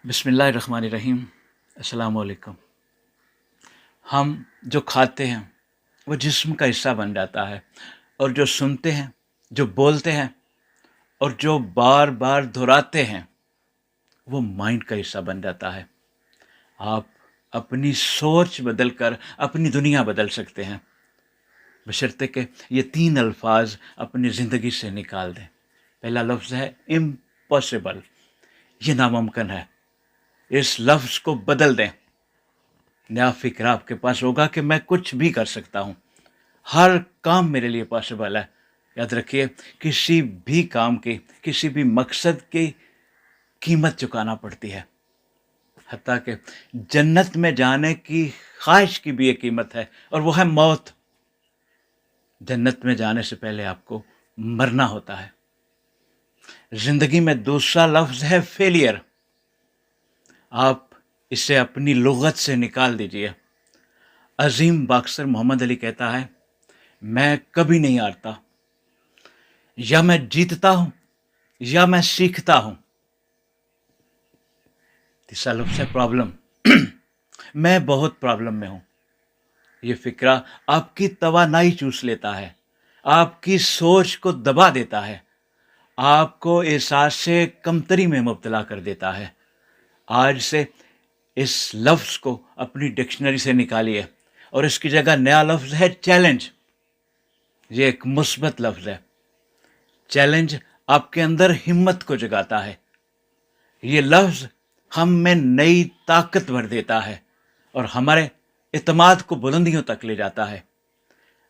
बिस्मिल्लाहिर्रहमानिर्रहीम। अस्सलाम वालेकुम। हम जो खाते हैं वो जिस्म का हिस्सा बन जाता है, और जो सुनते हैं, जो बोलते हैं और जो बार बार दोहराते हैं वो माइंड का हिस्सा बन जाता है। आप अपनी सोच बदल कर अपनी दुनिया बदल सकते हैं, बशर्ते कि ये तीन अल्फाज अपनी ज़िंदगी से निकाल दें। पहला लफ्ज़ है इम्पॉसिबल, ये नामुमकिन है। इस लफ्ज़ को बदल दें। नया फ़िक्र आपके पास होगा कि मैं कुछ भी कर सकता हूँ, हर काम मेरे लिए पॉसिबल है। याद रखिए, किसी भी काम की, किसी भी मकसद की कीमत चुकाना पड़ती है। हत्ता कि जन्नत में जाने की ख्वाहिश की भी एक कीमत है, और वो है मौत। जन्नत में जाने से पहले आपको मरना होता है। ज़िंदगी में दूसरा लफ्ज़ है फेलियर। आप इसे अपनी लुग़त से निकाल दीजिए। अज़ीम बॉक्सर मोहम्मद अली कहता है, मैं कभी नहीं हारता, या मैं जीतता हूं या मैं सीखता हूं। तीसरा लफ्ज़ है प्रॉब्लम। मैं बहुत प्रॉब्लम में हूं। ये फिक्रा आपकी तवानाई चूस लेता है, आपकी सोच को दबा देता है, आपको एहसास से कमतरी में मुब्तला कर देता है। आज से इस लफ्ज़ को अपनी डिक्शनरी से निकालिए और इसकी जगह नया लफ्ज़ है चैलेंज। ये एक मुस्बत लफ्ज़ है। चैलेंज आपके अंदर हिम्मत को जगाता है। ये लफ्ज़ हम में नई ताकत भर देता है और हमारे इत्मीनान को बुलंदियों तक ले जाता है।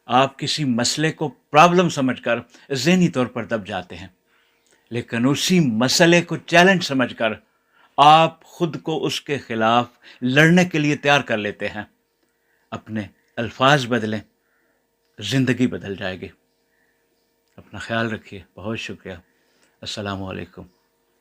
आप किसी मसले को प्रॉब्लम समझकर ज़हनी तौर पर दब जाते हैं, लेकिन उसी मसले को चैलेंज समझकर आप खुद को उसके खिलाफ लड़ने के लिए तैयार कर लेते हैं। अपने अल्फाज बदलें, ज़िंदगी बदल जाएगी। अपना ख्याल रखिए। बहुत शुक्रिया। अस्सलामु अलैकुम।